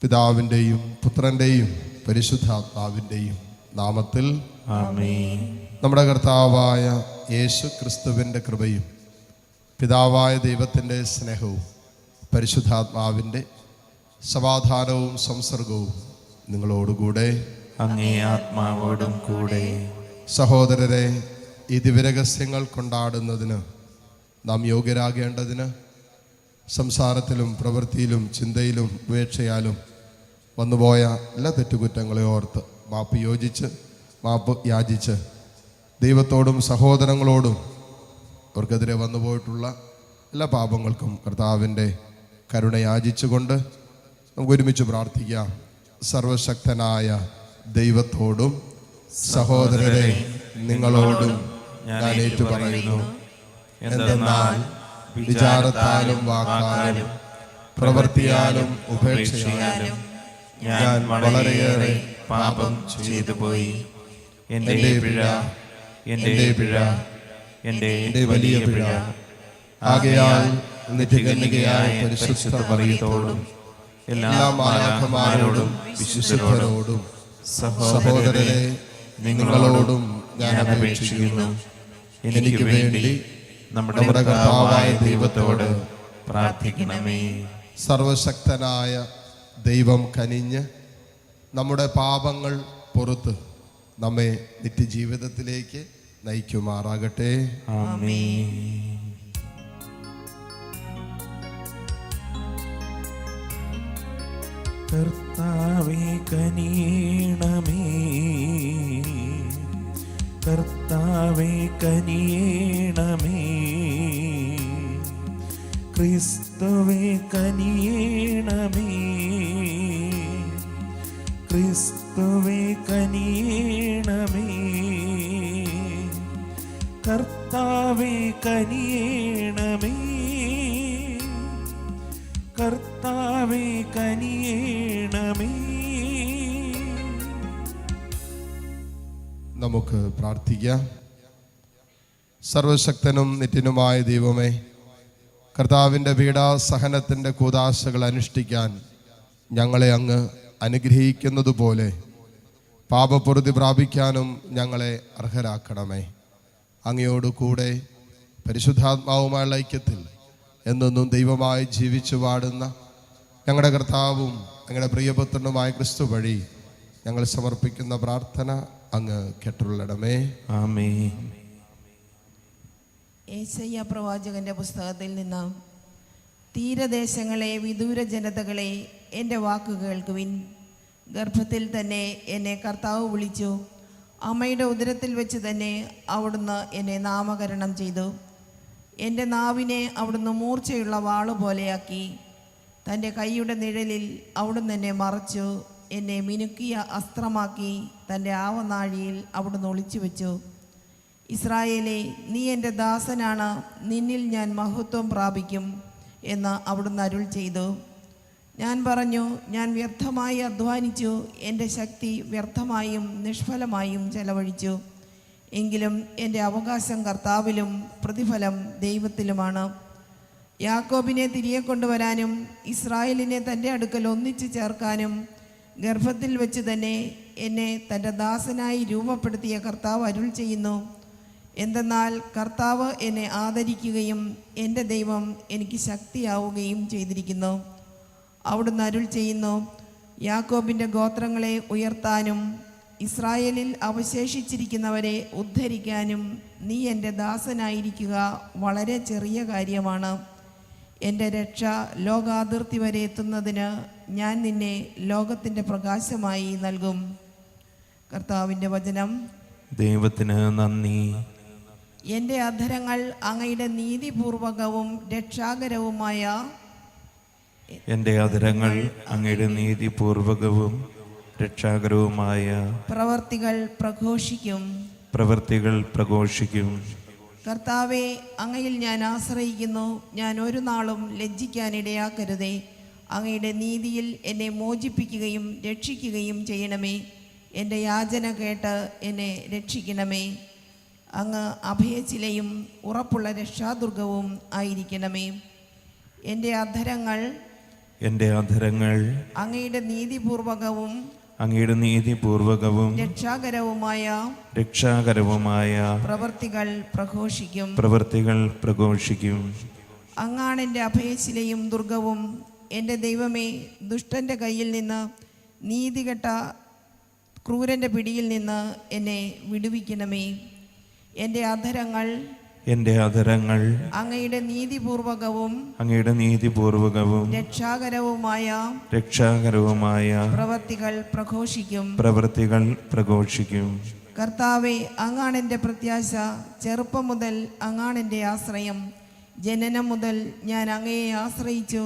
പിതാവിൻ്റെയും പുത്രൻ്റെയും പരിശുദ്ധാത്മാവിൻ്റെയും നാമത്തിൽ ആമേൻ. നമ്മുടെ കർത്താവായ യേശു ക്രിസ്തുവിൻ്റെ കൃപയും പിതാവായ ദൈവത്തിൻ്റെ സ്നേഹവും പരിശുദ്ധാത്മാവിൻ്റെ സമാധാനവും സംസർഗവും നിങ്ങളോടുകൂടെ അങ്ങേ ആത്മാവോടും കൂടെ. സഹോദരരെ, ഈ ദിവ്യരഹസ്യങ്ങൾ കൊണ്ടാടുന്നതിന് നാം യോഗ്യരാകേണ്ടതിന് സംസാരത്തിലും പ്രവൃത്തിയിലും ചിന്തയിലും ഉപേക്ഷയാലും വന്നുപോയ എല്ലാ തെറ്റുകുറ്റങ്ങളെ ഓർത്ത് മാപ്പ് യാചിച്ച് ദൈവത്തോടും സഹോദരങ്ങളോടും അവർക്കെതിരെ വന്നുപോയിട്ടുള്ള എല്ലാ പാപങ്ങൾക്കും കർത്താവിൻ്റെ കരുണ യാചിച്ചുകൊണ്ട് നമുക്ക് ഒരുമിച്ച് പ്രാർത്ഥിക്കാം. സർവശക്തനായ ദൈവത്തോടും സഹോദരരെ നിങ്ങളോടും ഞാൻ ഏറ്റുപറയുന്നു. എന്തെന്നാൽ വിചാരത്താലും വാക്കാലും പ്രവൃത്തിയാലും ഉപേക്ഷയാലും ഞാൻ വളരെയേറെ പാപം ചെയ്തു പോയി. എൻ്റെ വലിയ പിഴ. ആകയാൽ നിത്യകന്യകയായ പരിശുദ്ധ മറിയത്തോടും എല്ലാ മാലാഖമാരോടും വിശുദ്ധരോടും സഹോദരരെ നിങ്ങളോടും ഞാൻ അപേക്ഷിക്കുന്നു. എനിക്ക് വേണ്ടി നമ്മുടെ കർത്താവായ ദൈവത്തോട് പ്രാർത്ഥിക്കണമേ. സർവശക്തനായ ദൈവം കനിഞ്ഞ് നമ്മുടെ പാപങ്ങൾ പുറത്ത് നമ്മെ നിത്യജീവിതത്തിലേക്ക് നയിക്കുമാറാകട്ടെ. ആമേൻ. കർത്താവേ കനിയണമേ, കർത്താവേ കനിയണമേ, ക്രിസ്തുവേ കനിയണമേ, ക്രിസ്തുവേ കനിയണമേ, കർത്താവേ കനിയണമേ, കർത്താവേ കനിയണമേ. നമുക്ക് പ്രാർത്ഥിക്കാം. സർവശക്തനും നിത്യനുമായ ദൈവമേ, കർത്താവിൻ്റെ പീഡാസഹനത്തിൻ്റെ കൂദാശകൾ അനുഷ്ഠിക്കാൻ ഞങ്ങളെ അങ്ങ് അനുഗ്രഹിക്കുന്നത് പോലെ പാപപ്രതി പ്രാപിക്കാനും ഞങ്ങളെ അർഹരാക്കണമേ. അങ്ങയോട് കൂടെ പരിശുദ്ധാത്മാവുമായുള്ള ഐക്യത്തിൽ എന്നെന്നും ദൈവമായി ജീവിച്ചു വാടുന്ന ഞങ്ങളുടെ കർത്താവും ഞങ്ങളുടെ പ്രിയപുത്രനുമായ ക്രിസ്തു വഴി ഞങ്ങൾ സമർപ്പിക്കുന്ന പ്രാർത്ഥന അങ്ങ് കേട്ടുള്ളണമേ. ആമേൻ. യേശയ്യാ പ്രവാചകന്റെ പുസ്തകത്തിൽ നിന്ന്, തീരദേശങ്ങളെ വിദൂര ജനതകളെ എൻ്റെ വാക്ക് കേൾക്കുവിൻ. ഗർഭത്തിൽ തന്നെ എന്നെ കർത്താവ് വിളിച്ചു, അമ്മയുടെ ഉദരത്തിൽ വെച്ച് തന്നെ അവിടുന്ന് എന്നെ നാമകരണം ചെയ്തു. എൻ്റെ നാവിനെ അവിടുന്ന് മൂർച്ചയുള്ള വാള് പോലെയാക്കി. തൻ്റെ കൈയുടെ നിഴലിൽ അവിടുന്ന് എന്നെ മറച്ചു. എന്നെ മിനുക്കിയ അസ്ത്രമാക്കി തൻ്റെ ആവനാഴിയിൽ അവിടുന്ന് ഒളിച്ചു വെച്ചു. ഇസ്രായേലേ, നീ എൻ്റെ ദാസനാണ്, നിന്നിൽ ഞാൻ മഹത്വം പ്രാപിക്കും എന്ന് അവിടുന്ന് അരുൾ ചെയ്തു. ഞാൻ പറഞ്ഞു, ഞാൻ വ്യർത്ഥമായി അധ്വാനിച്ചു, എൻ്റെ ശക്തി വ്യർത്ഥമായും നിഷ്ഫലമായും ചെലവഴിച്ചു. എങ്കിലും എൻ്റെ അവകാശം കർത്താവിലും പ്രതിഫലം ദൈവത്തിലുമാണ്. യാക്കോബിനെ തിരികെ കൊണ്ടുവരാനും ഇസ്രായേലിനെ തൻ്റെ അടുക്കൽ ഒന്നിച്ചു ചേർക്കാനും ഗർഭത്തിൽ വെച്ച് തന്നെ എന്നെ തൻ്റെ ദാസനായി രൂപപ്പെടുത്തിയ കർത്താവ് അരുൾ ചെയ്യുന്നു. എന്തെന്നാൽ കർത്താവ് എന്നെ ആദരിക്കുകയും എൻ്റെ ദൈവം എനിക്ക് ശക്തിയാവുകയും ചെയ്തിരിക്കുന്നു. അവിടുന്ന് അരുൾ ചെയ്യുന്നു, യാക്കോബിൻ്റെ ഗോത്രങ്ങളെ ഉയർത്താനും ഇസ്രായേലിൽ അവശേഷിച്ചിരിക്കുന്നവരെ ഉദ്ധരിക്കാനും നീ എൻ്റെ ദാസനായിരിക്കുക വളരെ ചെറിയ കാര്യമാണ്. എൻ്റെ രക്ഷ ലോകാതിർത്തി വരെ എത്തുന്നതിന് ഞാൻ നിന്നെ ലോകത്തിൻ്റെ പ്രകാശമായി നൽകും. കർത്താവിൻ്റെ വചനം. ദൈവത്തിന് നന്ദി. എൻ്റെ അധരങ്ങൾ അങ്ങയുടെ നീതിപൂർവകവും രക്ഷാകരവുമായ എൻ്റെ അധരങ്ങൾ അങ്ങയുടെ നീതിപൂർവകവും രക്ഷാകരവുമായ പ്രവർത്തികൾ പ്രഘോഷിക്കും. കർത്താവെ, അങ്ങയിൽ ഞാൻ ആശ്രയിക്കുന്നു. ഞാൻ ഒരു നാളും ലജ്ജിക്കാനിടയാക്കരുതേ. അങ്ങയുടെ നീതിയിൽ എന്നെ മോചിപ്പിക്കുകയും രക്ഷിക്കുകയും ചെയ്യണമേ. എൻ്റെ യാചന കേട്ട് എന്നെ രക്ഷിക്കണമേ. അങ്ങ് അഭയശിലയും ഉറപ്പുള്ള രക്ഷാദുർഗവും ആയിരിക്കണമേ. എൻ്റെ അധരങ്ങൾ എൻ്റെ അധരങ്ങൾ അങ്ങയുടെ നീതിപൂർവകവും അങ്ങയുടെ നീതിപൂർവകവും രക്ഷാകരവുമായ പ്രവൃത്തികൾ പ്രഘോഷിക്കും. അങ്ങാണെൻ്റെ അഭയശിലയും ദുർഗവും. എൻ്റെ ദൈവമേ, ദുഷ്ടൻ്റെ കയ്യിൽ നിന്ന്, നീതികെട്ട ക്രൂരൻ്റെ പിടിയിൽ നിന്ന് എന്നെ വിടുവിക്കണമേ. എൻ്റെ അധരങ്ങൾ അങ്ങയുടെ നീതിപൂർവകവും രക്ഷാകരവുമായ പ്രവൃത്തികൾ പ്രഘോഷിക്കും. കർത്താവേ, അങ്ങാണെൻ്റെ പ്രത്യാശ. ചെറുപ്പം മുതൽ അങ്ങാണെൻ്റെ ആശ്രയം. ജനനം മുതൽ ഞാൻ അങ്ങയെ ആശ്രയിച്ചു.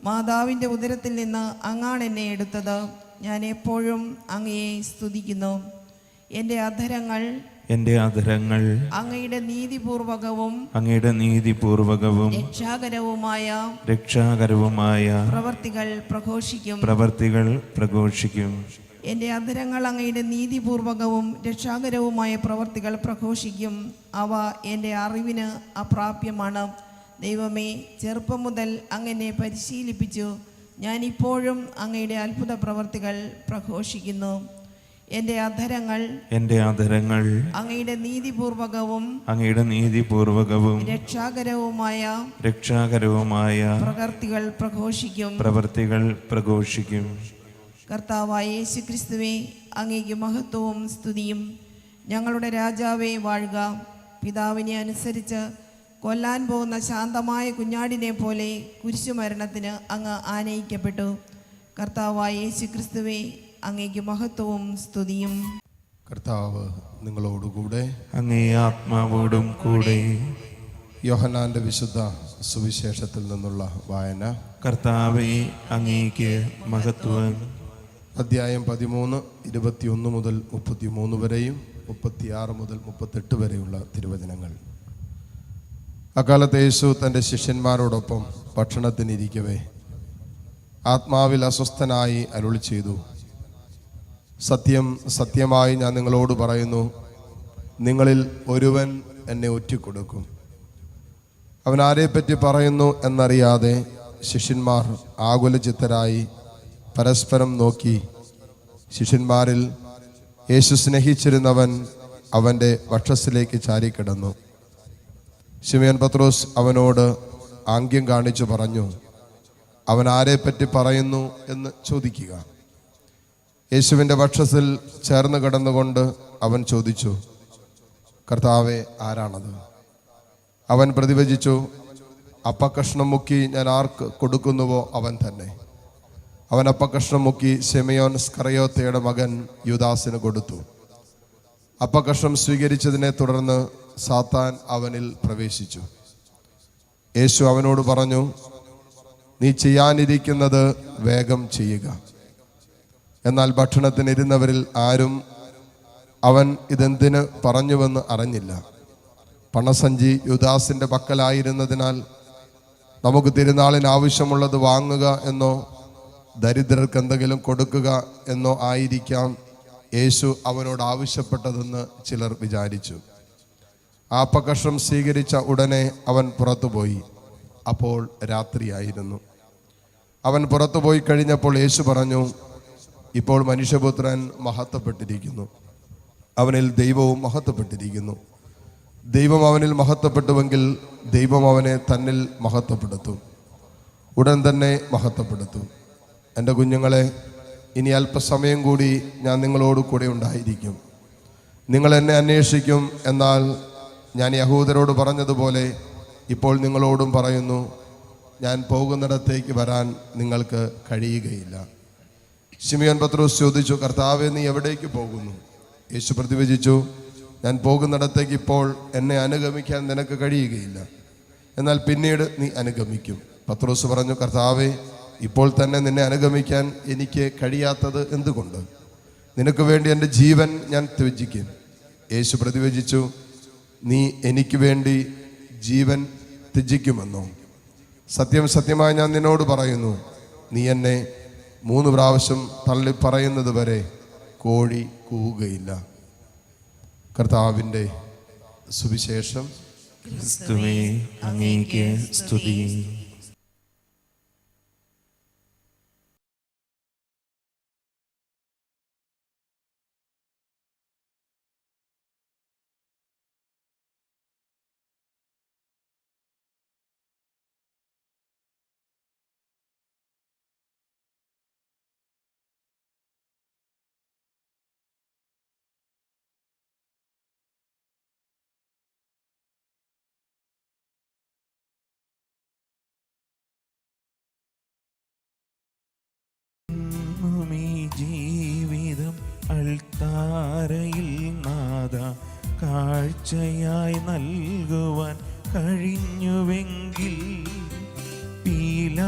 മാതാവിൻ്റെ ഉദരത്തിൽ നിന്ന് അങ്ങാണ് എന്നെ എടുത്തത്. ഞാൻ എപ്പോഴും അങ്ങയെ സ്തുതിക്കുന്നു. എൻ്റെ അധരങ്ങൾ അങ്ങയുടെ നീതിപൂർവകവും രക്ഷാകരവുമായ പ്രവൃത്തികൾ പ്രഘോഷിക്കും. എൻ്റെ അധരങ്ങൾ അങ്ങയുടെ നീതിപൂർവകവും രക്ഷാകരവുമായ പ്രവൃത്തികൾ പ്രഘോഷിക്കും. അവ എൻ്റെ അറിവിന് അപ്രാപ്യമാണ്. ദൈവമേ, ചെറുപ്പം മുതൽ അങ്ങെന്നെ പരിശീലിപ്പിച്ചു. ഞാനിപ്പോഴും അങ്ങയുടെ അത്ഭുത പ്രവൃത്തികൾ പ്രഘോഷിക്കുന്നു. എൻ്റെ അധരങ്ങൾ അങ്ങയുടെ നീതിപൂർവകവും രക്ഷാകരവുമായ പ്രവൃത്തികൾ പ്രഘോഷിക്കും. കർത്താവായ യേശുക്രിസ്തുവേ, അങ്ങേക്ക് മഹത്വവും സ്തുതിയും. ഞങ്ങളുടെ രാജാവേ, വാഴുക. പിതാവിനെ അനുസരിച്ച് കൊല്ലാൻ പോകുന്ന ശാന്തമായ കുഞ്ഞാടിനെ പോലെ കുരിശുമരണത്തിന് അങ്ങ് ആനയിക്കപ്പെട്ടു. കർത്താവായ യേശുക്രിസ്തുവേ, അങ്ങേക്ക് മഹത്വവും സ്തുതിയും. കർത്താവ് നിങ്ങളോടുകൂടെ, അങ്ങേ ആത്മാവോടും കൂടെ. യോഹന്നാന്റെ വിശുദ്ധ സുവിശേഷത്തിൽ നിന്നുള്ള വായന. കർത്താവേ, അങ്ങേക്ക് മഹത്വം. അധ്യായം 13, 21 മുതൽ 33 വരെയും 36 മുതൽ 38 വരെയുള്ള തിരുവചനങ്ങൾ. അക്കാലത്ത് യേശു തൻ്റെ ശിഷ്യന്മാരോടൊപ്പം ഭക്ഷണത്തിനിരിക്കവേ ആത്മാവിൽ അസ്വസ്ഥനായി അരുളി ചെയ്തു, സത്യം സത്യമായി ഞാൻ നിങ്ങളോട് പറയുന്നു, നിങ്ങളിൽ ഒരുവൻ എന്നെ ഒറ്റിക്കൊടുക്കും. അവൻ ആരെപ്പറ്റി പറയുന്നു എന്നറിയാതെ ശിഷ്യന്മാർ ആകുലചിത്തരായി പരസ്പരം നോക്കി. ശിഷ്യന്മാരിൽ യേശു സ്നേഹിച്ചിരുന്നവൻ അവൻ്റെ വക്ഷസ്സിലേക്ക് ചാരിക്കിടന്നു. ശിമയോൻ പത്രോസ് അവനോട് ആംഗ്യം കാണിച്ചു പറഞ്ഞു, അവൻ ആരെപ്പറ്റി പറയുന്നു എന്ന് ചോദിക്കുക. യേശുവിൻ്റെ വക്ഷസ്സിൽ ചേർന്ന് കിടന്നുകൊണ്ട് അവൻ ചോദിച്ചു, കർത്താവേ, ആരാണത്? അവൻ പ്രതിവചിച്ചു, അപ്പക്കഷ്ണം മുക്കി ഞാൻ ആർക്ക് കൊടുക്കുന്നുവോ അവൻ തന്നെ. അവൻ അപ്പക്കഷ്ണം മുക്കി ശിമയോൻ സ്കറിയോത്തയുടെ മകൻ യൂദാസിന് കൊടുത്തു. അപ്പക്കഷ്ണം സ്വീകരിച്ചതിനെ തുടർന്ന് സാത്താൻ അവനിൽ പ്രവേശിച്ചു. യേശു അവനോട് പറഞ്ഞു, നീ ചെയ്യാനിരിക്കുന്നത് വേഗം ചെയ്യുക. എന്നാൽ ഭക്ഷണത്തിനിരുന്നവരിൽ ആരും അവൻ ഇതെന്തിന് പറഞ്ഞുവെന്ന് അറിഞ്ഞില്ല. പണസഞ്ചി യൂദാസിൻ്റെ പക്കലായിരുന്നതിനാൽ നമുക്ക് തിരുനാളിന് ആവശ്യമുള്ളത് വാങ്ങുക എന്നോ ദരിദ്രർക്ക് എന്തെങ്കിലും കൊടുക്കുക എന്നോ ആയിരിക്കാം യേശു അവനോട് ആവശ്യപ്പെട്ടതെന്ന് ചിലർ വിചാരിച്ചു. ആ അപ്പക്കഷ്ണം സ്വീകരിച്ച ഉടനെ അവൻ പുറത്തുപോയി. അപ്പോൾ രാത്രിയായിരുന്നു. അവൻ പുറത്തുപോയി കഴിഞ്ഞപ്പോൾ യേശു പറഞ്ഞു, ഇപ്പോൾ മനുഷ്യപുത്രൻ മഹത്വപ്പെട്ടിരിക്കുന്നു, അവനിൽ ദൈവവും മഹത്വപ്പെട്ടിരിക്കുന്നു. ദൈവം അവനിൽ മഹത്വപ്പെട്ടുവെങ്കിൽ ദൈവം അവനെ തന്നിൽ മഹത്വപ്പെടുത്തും, ഉടൻ തന്നെ മഹത്വപ്പെടുത്തും. എൻ്റെ കുഞ്ഞുങ്ങളെ, ഇനി അല്പസമയം കൂടി ഞാൻ നിങ്ങളോട് കൂടെ ഉണ്ടായിരിക്കും. നിങ്ങൾ എന്നെ അന്വേഷിക്കും. എന്നാൽ ഞാൻ യഹൂദരോട് പറഞ്ഞതുപോലെ ഇപ്പോൾ നിങ്ങളോടും പറയുന്നു, ഞാൻ പോകുന്നിടത്തേക്ക് വരാൻ നിങ്ങൾക്ക് കഴിയുകയില്ല. ശിമയോൻ പത്രോസ് ചോദിച്ചു, കർത്താവേ, നീ എവിടേക്ക് പോകുന്നു? യേശു പ്രതിവചിച്ചു, ഞാൻ പോകുന്നിടത്തേക്ക് ഇപ്പോൾ എന്നെ അനുഗമിക്കാൻ നിനക്ക് കഴിയുകയില്ല, എന്നാൽ പിന്നീട് നീ അനുഗമിക്കും. പത്രോസ് പറഞ്ഞു, കർത്താവേ, ഇപ്പോൾ തന്നെ നിന്നെ അനുഗമിക്കാൻ എനിക്ക് കഴിയാത്തത് എന്തുകൊണ്ട്? നിനക്ക് വേണ്ടി എൻ്റെ ജീവൻ ഞാൻ ത്യജിക്കും. യേശു പ്രതിവചിച്ചു, നീ എനിക്ക് വേണ്ടി ജീവൻ ത്യജിക്കുമെന്നോ? സത്യം സത്യമായി ഞാൻ നിന്നോട് പറയുന്നു, നീ എന്നെ 3 പ്രാവശ്യം തള്ളി പറയുന്നത് വരെ കോഴി കൂവുകയില്ല. കർത്താവിൻ്റെ സുവിശേഷം. ക്രിസ്തുവേ, അങ്ങേക്ക് സ്തുതി. എന്നും ഈ ജീവിതം അൾത്താരയിൽ നാദ കാഴ്ചയായി നൽകുവാൻ കഴിഞ്ഞുവെങ്കിൽ പീലാസയിലെൻ്റെ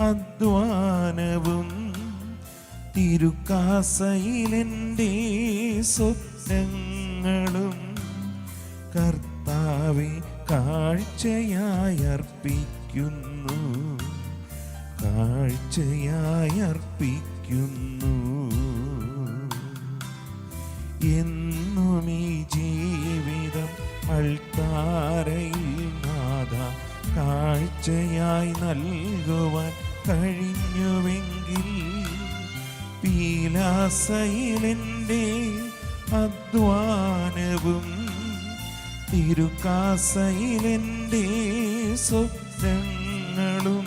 അധ്വാനവും തിരുക്കാസയിലെൻ്റെ സ്വപ്നങ്ങളും കർത്താവെ കാഴ്ചയായി അർപ്പിക്കുന്നു, കാഴ്ചയായി അർപ്പിക്കുന്നു. എന്നും ഈ ജീവിതം അൾത്താരയിൽ നാദ കാഴ്ചയായി നൽകുവാൻ കഴിഞ്ഞുവെങ്കിൽ പീലാസയിലെൻ്റെ അധ്വാനവും തിരുക്കാസയിലെൻ്റെ സ്വപ്നങ്ങളും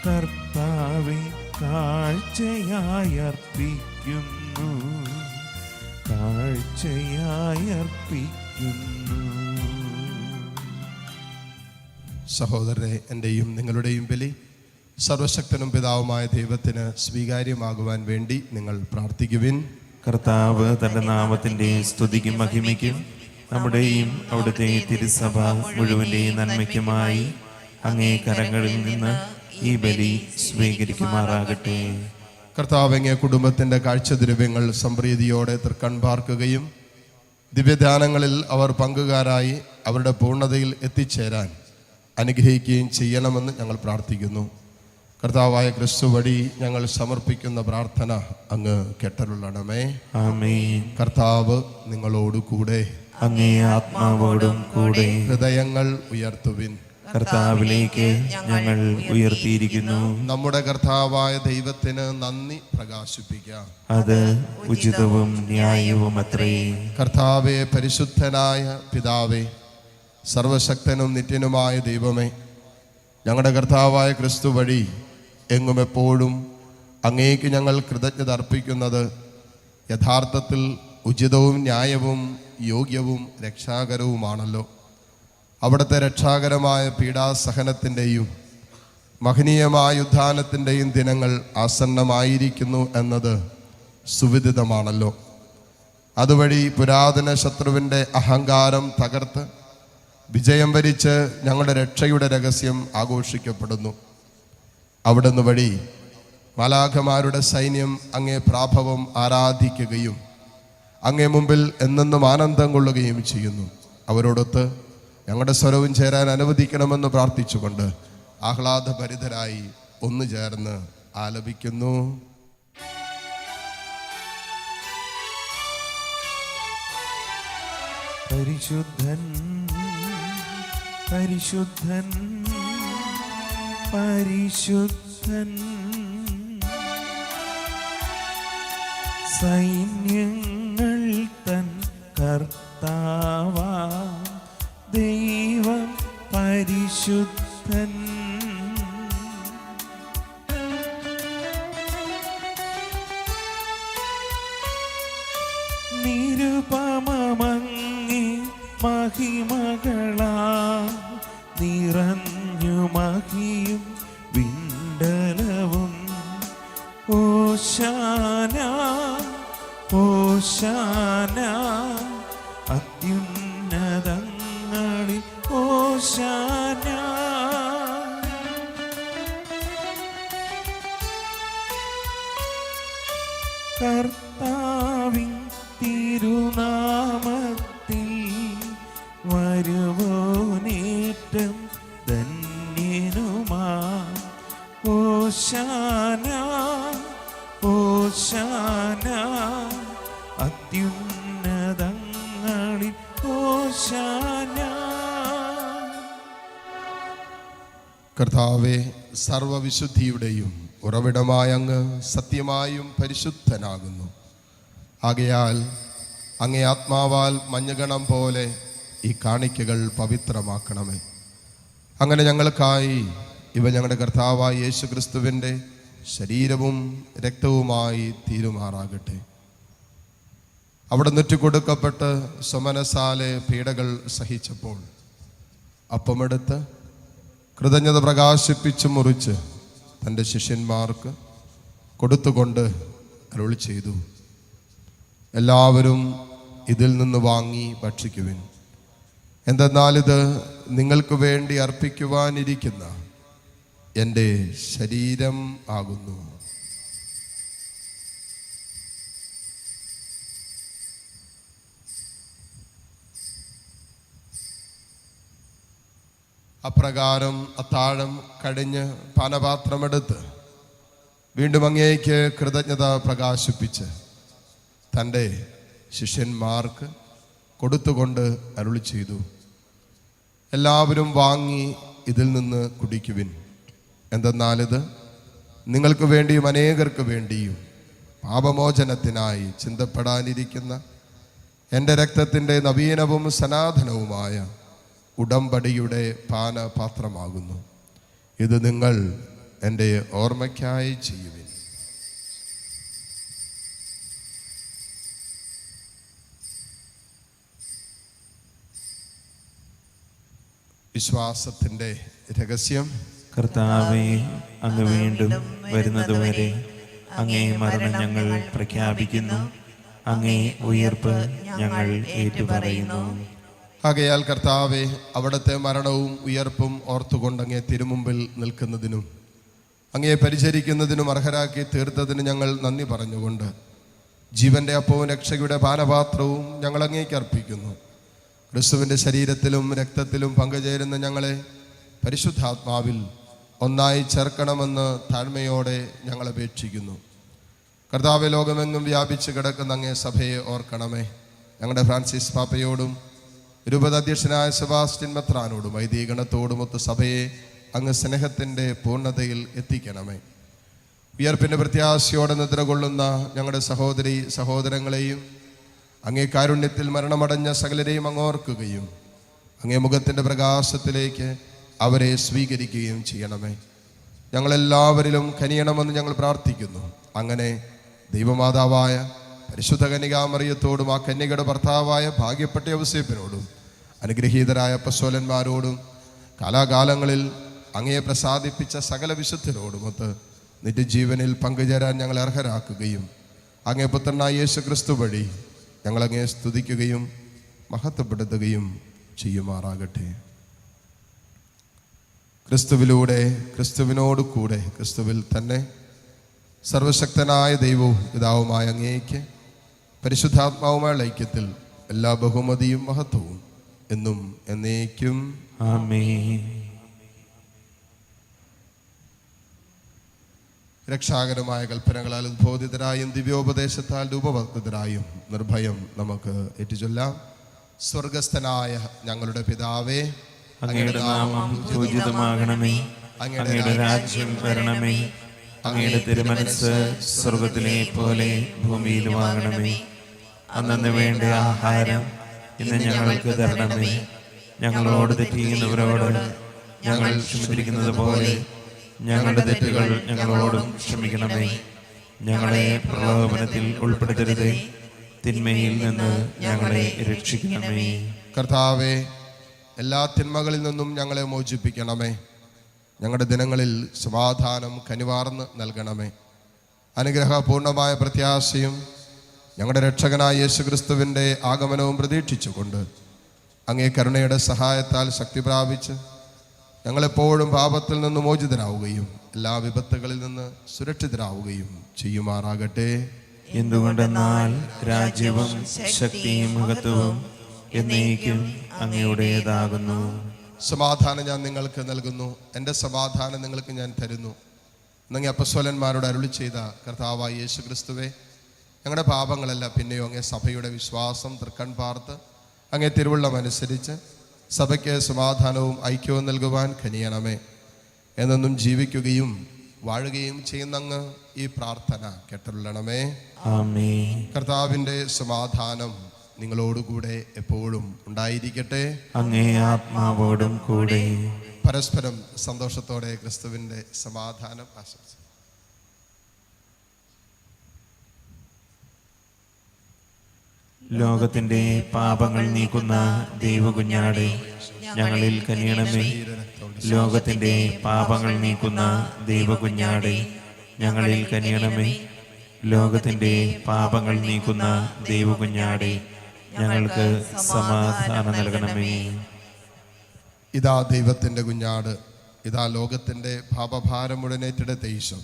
കർത്താവെ കാഴ്ചയായി അർപ്പിക്കുന്നു, കാഴ്ചയായി അർപ്പിക്കുന്നു. സഹോദരരെ, എൻ്റെയും നിങ്ങളുടെയും ബലി സർവശക്തനും പിതാവുമായ ദൈവത്തിന് സ്വീകാര്യമാകുവാൻ വേണ്ടി നിങ്ങൾ പ്രാർത്ഥിക്കുവിൻ. കർത്താവ് തന്റെ നാമത്തിന്റെ സ്തുതിക്കും മഹിമയ്ക്കും നമ്മുടെയും അവിടുത്തെ തിരുസഭ മുഴുവന്റെയും നന്മയ്ക്കുമായി അങ്ങേ കരങ്ങളിൽ നിന്ന് ഈ ബലി സ്വീകരിക്കുമാറാകട്ടെ. കർത്താവ് അങ്ങേ കുടുംബത്തിൻ്റെ കാഴ്ചദ്രവ്യങ്ങൾ സംപ്രീതിയോടെ തൃക്കൺ പാർക്കുകയും ദിവ്യദാനങ്ങളിൽ അവർ പങ്കുകാരായി അവരുടെ പൂർണ്ണതയിൽ എത്തിച്ചേരാൻ അനുഗ്രഹിക്കുകയും ചെയ്യണമെന്ന് ഞങ്ങൾ പ്രാർത്ഥിക്കുന്നു. കർത്താവായ ക്രിസ്തു വഴി ഞങ്ങൾ സമർപ്പിക്കുന്ന പ്രാർത്ഥന അങ്ങ് കേട്ടരുളണമേ. ആമേൻ. കർത്താവ് നിങ്ങളോട് കൂടെ, അങ്ങേ ആത്മാവോടും കൂടെ. ഹൃദയങ്ങൾ ഉയർത്തുവിൻ. കർത്താവിലേക്ക് ഞങ്ങൾ ഉയർത്തിയിരിക്കുന്നു. നമ്മുടെ കർത്താവായ ദൈവത്തിന് നന്ദി പ്രകാശിപ്പിക്കാം. അത് ഉചിതവും ന്യായവും അത്രേ. കർത്താവേ, പരിശുദ്ധനായ പിതാവേ, സർവശക്തനും നിത്യനുമായ ദൈവമേ, ഞങ്ങളുടെ കർത്താവായ ക്രിസ്തു വഴി എങ്ങും എപ്പോഴും അങ്ങേക്ക് ഞങ്ങൾ കൃതജ്ഞത അർപ്പിക്കുന്നത് യഥാർത്ഥത്തിൽ ഉചിതവും ന്യായവും യോഗ്യവും രക്ഷാകരവുമാണല്ലോ. അവിടുത്തെ രക്ഷാകരമായ പീഡാസഹനത്തിൻ്റെയും മഹനീയമായ ഉത്ഥാനത്തിൻ്റെയും ദിനങ്ങൾ ആസന്നമായിരിക്കുന്നു എന്നത് സുവിദിതമാണല്ലോ. അതുവഴി പുരാതന ശത്രുവിൻ്റെ അഹങ്കാരം തകർത്ത് വിജയം വരിച്ച് ഞങ്ങളുടെ രക്ഷയുടെ രഹസ്യം ആഘോഷിക്കപ്പെടുന്നു. അവിടുന്ന് വഴി മാലാഖമാരുടെ സൈന്യം അങ്ങേ പ്രാഭവം ആരാധിക്കുകയും അങ്ങേ മുമ്പിൽ എന്നെന്നും ആനന്ദം കൊള്ളുകയും ചെയ്യുന്നു. അവരോടൊത്ത് ഞങ്ങളുടെ സ്വരവും ചേരാൻ അനുവദിക്കണമെന്ന് പ്രാർത്ഥിച്ചുകൊണ്ട് ആഹ്ലാദഭരിതരായി ഒന്നു ചേർന്ന് ആലപിക്കുന്നു. പരിശുദ്ധൻ പരിശുദ്ധൻ പരിശുദ്ധൻ, സൈന്യങ്ങൾ തൻ കർത്താവാ ദൈവം പരിശുദ്ധൻ. നിരുപമങ്ങി മഹിമകളാ നിറഞ്ഞു മഹിയും വിണ്ടലവും. ഓശാന ഓശാന അത്യുന്നതങ്ങളിൽ ഓശാന. കർത്താവിൻ തിരുനാമത്തിൽ വരുവോനേറ്റം ധന്യനുമാ. ഓശാന ഓശാന അത്യുന്നതങ്ങളിൽ ഓശാന. കർത്താവേ, സർവവിശുദ്ധിയുടെയും ഉറവിടമായ അങ്ങ് സത്യമായും പരിശുദ്ധനാകുന്നു. ആകയാൽ അങ്ങേ ആത്മാവാൽ മഞ്ഞഗണം പോലെ ഈ കാണിക്കകൾ പവിത്രമാക്കണമേ. അങ്ങനെ ഞങ്ങൾക്കായി ഇവ ഞങ്ങളുടെ കർത്താവായ യേശു ക്രിസ്തുവിൻ്റെ ശരീരവും രക്തവുമായി തീരുമാറാകട്ടെ. അവിടെ നെറ്റിക്കൊടുക്കപ്പെട്ട് സ്വമനസാലെ പീഡകൾ സഹിച്ചപ്പോൾ അപ്പമെടുത്ത് കൃതജ്ഞത പ്രകാശിപ്പിച്ച് മുറിച്ച് തൻ്റെ ശിഷ്യന്മാർക്ക് കൊടുത്തുകൊണ്ട് അരുളി ചെയ്തു, എല്ലാവരും ഇതിൽ നിന്ന് വാങ്ങി ഭക്ഷിക്കുവിൻ. എന്തെന്നാൽ ഇത് നിങ്ങൾക്ക് വേണ്ടി അർപ്പിക്കുവാനിരിക്കുന്ന എൻ്റെ ശരീരം ആകുന്നു. അപ്രകാരം അത്താഴം കഴിഞ്ഞ് പാനപാത്രമെടുത്ത് വീണ്ടും അങ്ങേക്ക് കൃതജ്ഞത പ്രകാശിപ്പിച്ച് തൻ്റെ ശിഷ്യന്മാർക്ക് കൊടുത്തുകൊണ്ട് അരുളി ചെയ്തു, എല്ലാവരും വാങ്ങി ഇതിൽ നിന്ന് കുടിക്കുവിൻ. എന്തെന്നാലിത് നിങ്ങൾക്ക് വേണ്ടിയും അനേകർക്ക് വേണ്ടിയും പാപമോചനത്തിനായി ചിന്തപ്പെടാനിരിക്കുന്ന എൻ്റെ രക്തത്തിൻ്റെ നവീനവും സനാതനവുമായ ഉടമ്പടിയുടെ പാനപാത്രമാകുന്നു. ഇത് നിങ്ങൾ എൻ്റെ ഓർമ്മയ്ക്കായി ചെയ്യുവിൻ. വിശ്വാസത്തിൻ്റെ രഹസ്യം. കർത്താവേ, അങ്ങ് വീണ്ടും വരുന്നതുവരെ അങ്ങേ മരണം ഞങ്ങൾ പ്രഖ്യാപിക്കുന്നു, അങ്ങേ ഉയർപ്പ് ഞങ്ങൾ ഏറ്റുപറയുന്നു. ആകയാൽ കർത്താവെ, അവിടുത്തെ മരണവും ഉയർപ്പും ഓർത്തുകൊണ്ട് അങ്ങേ തിരുമുമ്പിൽ നിൽക്കുന്നതിനും അങ്ങയെ പരിചരിക്കുന്നതിനും അർഹരാക്കി തീർത്തതിന് ഞങ്ങൾ നന്ദി പറഞ്ഞുകൊണ്ട് ജീവന്റെ അപ്പവും രക്ഷയുടെ പാനപാത്രവും ഞങ്ങൾ അങ്ങേക്ക് അർപ്പിക്കുന്നു. ക്രിസ്തുവിൻ്റെ ശരീരത്തിലും രക്തത്തിലും പങ്കുചേരുന്ന ഞങ്ങളെ പരിശുദ്ധാത്മാവിൽ ഒന്നായി ചേർക്കണമെന്ന് താഴ്മയോടെ ഞങ്ങൾ അപേക്ഷിക്കുന്നു. കർത്താവെ, ലോകമെങ്ങും വ്യാപിച്ച് കിടക്കുന്ന അങ്ങേ സഭയെ ഓർക്കണമേ. ഞങ്ങളുടെ ഫ്രാൻസിസ് പാപ്പയോടും രൂപതാധ്യക്ഷനായ സെബാസ്റ്റ്യൻ മെത്രാനോടും വൈദികഗണത്തോടുമൊത്ത് സഭയെ അങ്ങ് സ്നേഹത്തിൻ്റെ പൂർണ്ണതയിൽ എത്തിക്കണമേ. ഉയർപ്പിൻ്റെ പ്രത്യാശയോടെ നിദ്ര കൊള്ളുന്ന ഞങ്ങളുടെ സഹോദരി സഹോദരങ്ങളെയും അങ്ങേ കാരുണ്യത്തിൽ മരണമടഞ്ഞ സകലരെയും അങ്ങ് ഓർക്കുകയും അങ്ങേ മുഖത്തിൻ്റെ പ്രകാശത്തിലേക്ക് അവരെ സ്വീകരിക്കുകയും ചെയ്യണമേ. ഞങ്ങളെല്ലാവരിലും കനിയണമെന്ന് ഞങ്ങൾ പ്രാർത്ഥിക്കുന്നു. അങ്ങനെ ദൈവമാതാവായ പരിശുദ്ധ കന്യകാമറിയത്തോടും ആ കന്യകയുടെ ഭർത്താവായ ഭാഗ്യപ്പെട്ട യൗസേപ്പിനോടും അനുഗ്രഹീതരായ അപ്പസ്തോലന്മാരോടും കാലാകാലങ്ങളിൽ അങ്ങയെ പ്രസാദിപ്പിച്ച സകല വിശുദ്ധരോടുമൊത്ത് നിത്യജീവനിൽ പങ്കുചേരാൻ ഞങ്ങൾ അർഹരാക്കുകയും അങ്ങേ പുത്രനായ യേശു ക്രിസ്തു വഴി ഞങ്ങളങ്ങയെ സ്തുതിക്കുകയും മഹത്വപ്പെടുത്തുകയും ചെയ്യുമാറാകട്ടെ. ക്രിസ്തുവിലൂടെ, ക്രിസ്തുവിനോട് കൂടെ, ക്രിസ്തുവിൽ തന്നെ സർവശക്തനായ ദൈവവും പിതാവുമായ അങ്ങേക്ക് പരിശുദ്ധാത്മാവുമായുള്ള ഐക്യത്തിൽ എല്ലാ ബഹുമതിയും മഹത്വവും എന്നും എന്നേക്കും ആമേൻ. രക്ഷാകരമായ കൽപ്പനകളാൽ ഉദ്ബോധിതരായും ദിവ്യോപദേശത്താൽ രൂപവത്കൃതരായും നിർഭയം നമുക്ക് ഏറ്റുചൊല്ലാം. സ്വർഗസ്ഥനായ ഞങ്ങളുടെ പിതാവേ, അങ്ങയുടെ നാമം പൂജിതമാകണമേ, അങ്ങയുടെ രാജ്യം വരണമേ, അങ്ങയുടെ തിരുമനസ്സ് സ്വർഗത്തിലെ പോലെ ഭൂമിയിലുമാകണമേ. അന്നു വേണ്ട ആഹാരം ഇന്ന് ഞങ്ങൾക്ക് തരണമേ. ഞങ്ങളോട് തെറ്റിയുന്നവരോട് ഞങ്ങൾ ക്ഷമിച്ചിരിക്കുന്നത് പോലെ ഞങ്ങളുടെ തെറ്റുകൾ ഞങ്ങളോടും ക്ഷമിക്കണമേ. ഞങ്ങളെ പ്രലോഭനത്തിൽ ഉൾപ്പെടുത്തരുതേ, തിന്മയിൽ നിന്ന് ഞങ്ങളെ രക്ഷിക്കണമേ. കർത്താവേ, എല്ലാ തിന്മകളിൽ നിന്നും ഞങ്ങളെ മോചിപ്പിക്കണമേ. ഞങ്ങളുടെ ദിനങ്ങളിൽ സമാധാനം കനിവാർന്ന് നൽകണമേ. അനുഗ്രഹപൂർണമായ പ്രത്യാശയും ഞങ്ങളുടെ രക്ഷകനായ യേശു ക്രിസ്തുവിൻ്റെ ആഗമനവും പ്രതീക്ഷിച്ചുകൊണ്ട് അങ്ങേ കരുണയുടെ സഹായത്താൽ ശക്തി പ്രാപിച്ച് ഞങ്ങളെപ്പോഴും പാപത്തിൽ നിന്ന് മോചിതരാവുകയും എല്ലാ വിപത്തുകളിൽ നിന്ന് സുരക്ഷിതരാവുകയും ചെയ്യുമാറാകട്ടെ. എന്തുകൊണ്ടെന്നാൽ രാജ്യവും ശക്തിയും മഹത്വവും എന്നേക്കും അങ്ങയുടേതാകുന്നു. സമാധാനം ഞാൻ നിങ്ങൾക്ക് നൽകുന്നു, എൻ്റെ സമാധാനം നിങ്ങൾക്ക് ഞാൻ തരുന്നു. എന്നങ്ങ് അപ്പസ്തോലന്മാരോട് അരുളി ചെയ്ത കർത്താവായ യേശു ക്രിസ്തുവേ, ഞങ്ങളുടെ പാപങ്ങളല്ല പിന്നെയോ അങ്ങേ സഭയുടെ വിശ്വാസം തൃക്കൺ പാർത്ത് അങ്ങേ തിരുവുള്ളമനുസരിച്ച് സഭയ്ക്ക് സമാധാനവും ഐക്യവും നൽകുവാൻ കനിയണമേ. എന്നെന്നും ജീവിക്കുകയും വാഴുകയും ചെയ്യുന്ന അങ്ങ് ഈ പ്രാർത്ഥന കേട്ടരുളണമേ. ആമേൻ. കർത്താവിൻ്റെ സമാധാനം നിങ്ങളോടുകൂടെ എപ്പോഴും ഉണ്ടായിരിക്കട്ടെ. അങ്ങേ ആത്മാവോടും കൂടെ. പരസ്പരം സന്തോഷത്തോടെ ക്രിസ്തുവിൻ്റെ സമാധാനം ആശംസിക്കുന്നു. ലോകത്തിന്റെ പാപങ്ങൾ നീക്കുന്ന ദൈവകുഞ്ഞാടെ, ഞങ്ങളിൽ കനിയണമേ. ലോകത്തിന്റെ പാപങ്ങൾ നീക്കുന്ന ദൈവകുഞ്ഞാടെ ഞങ്ങളിൽ കനിയണമേ. ലോകത്തിന്റെ പാപങ്ങൾ നീക്കുന്ന ദൈവകുഞ്ഞാടെ ഞങ്ങൾക്ക് സമാധാനം നൽകണമേ. ഇതാ ദൈവത്തിൻ്റെ കുഞ്ഞാട്, ഇതാ ലോകത്തിൻ്റെ പാപഭാരം മുഴുവൻ ഏറ്റെടുത്ത ഈശോ.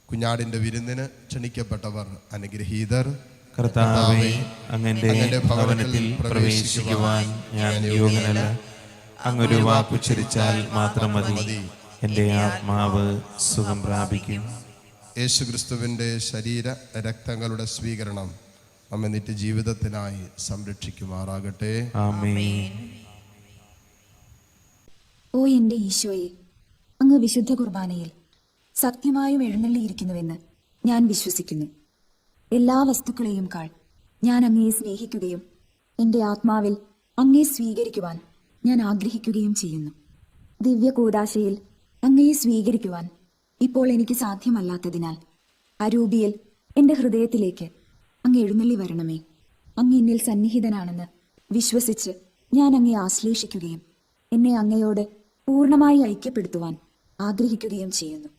കുഞ്ഞാടിൻ്റെ വിരുന്നിന് ക്ഷണിക്കപ്പെട്ടവർ അനുഗ്രഹീതർ. കർത്താവേ, അങ്ങന്റെ ഭവനത്തിൽ പ്രവേശിക്കുവാൻ ഞാൻ യോഗ്യനല്ല. അങ്ങൊരു വാക്കുച്ചരിച്ചാൽ മാത്രം മതി, എൻ്റെ ആത്മാവ് സുഖം പ്രാപിക്കും. യേശുക്രിസ്തുവിൻ്റെ ശരീര രക്തങ്ങളുടെ സ്വീകരണം നമ്മെ നിത്യജീവിതത്തിനായി സംരക്ഷിക്കുമാറാകട്ടെ. ആമേൻ. ഓ എൻ്റെ ഈശോയെ, അങ്ങ് വിശുദ്ധ കുർബാനയിൽ സത്യമായും എഴുന്നള്ളിയിരിക്കുന്നുവെന്ന് ഞാൻ വിശ്വസിക്കുന്നു. എല്ലാ വസ്തുക്കളെയും കാൾ ഞാൻ അങ്ങയെ സ്നേഹിക്കുകയും എൻ്റെ ആത്മാവിൽ അങ്ങയെ സ്വീകരിക്കുവാൻ ഞാൻ ആഗ്രഹിക്കുകയും ചെയ്യുന്നു. ദിവ്യ കൂദാശയിൽ അങ്ങയെ സ്വീകരിക്കുവാൻ ഇപ്പോൾ എനിക്ക് സാധ്യമല്ലാത്തതിനാൽ അരൂപിയിൽ എൻ്റെ ഹൃദയത്തിലേക്ക് അങ്ങ് എഴുന്നള്ളി വരണമേ. അങ്ങ് എന്നിൽ സന്നിഹിതനാണെന്ന് വിശ്വസിച്ച് ഞാൻ അങ്ങയെ ആശ്ലേഷിക്കുകയും എന്നെ അങ്ങയോട് പൂർണ്ണമായി ഐക്യപ്പെടുത്തുവാൻ ആഗ്രഹിക്കുകയും ചെയ്യുന്നു.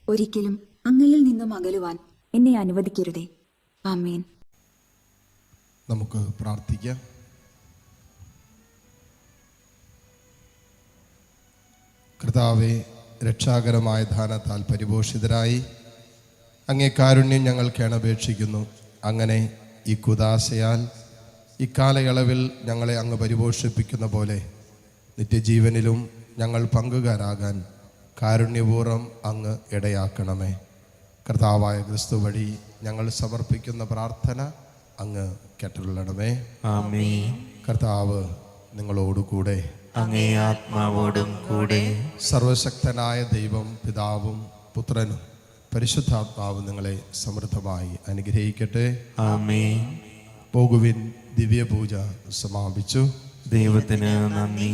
ഒരിക്കലും അങ്ങയിൽ നിന്നും അകലുവാൻ എന്നെ അനുവദിക്കരുതേ. ആമേൻ. നമുക്ക് പ്രാർത്ഥിക്കാം. കർത്താവേ, രക്ഷാകരമായ ദാനത്താൽ പരിപോഷിതരായി അങ്ങേ കാരുണ്യം ഞങ്ങൾ കേണപേക്ഷിക്കുന്നു. അങ്ങനെ ഈ കുദാശയാൽ ഇക്കാലയളവിൽ ഞങ്ങളെ അങ്ങ് പരിപോഷിപ്പിക്കുന്ന പോലെ നിത്യജീവനിലും ഞങ്ങൾ പങ്കുകാരാകാൻ കാരുണ്യപൂർവ്വം അങ്ങ് ഇടയാക്കണമേ. കർത്താവായ ക്രിസ്തു വഴി ഞങ്ങൾ സമർപ്പിക്കുന്ന പ്രാർത്ഥന അങ്ങ് കേട്ടുകൊള്ളണമേ. ആമേൻ. കർത്താവ് നിങ്ങളോടുകൂടെ. അങ്ങേ ആത്മാവോടും കൂടെ. സർവശക്തനായ ദൈവം പിതാവും പുത്രനും പരിശുദ്ധാത്മാവും നിങ്ങളെ സമൃദ്ധമായി അനുഗ്രഹിക്കട്ടെ. ആമേൻ. പോകുവിൻ, ദിവ്യപൂജ സമാപിച്ചു. ദൈവത്തിന് നന്ദി.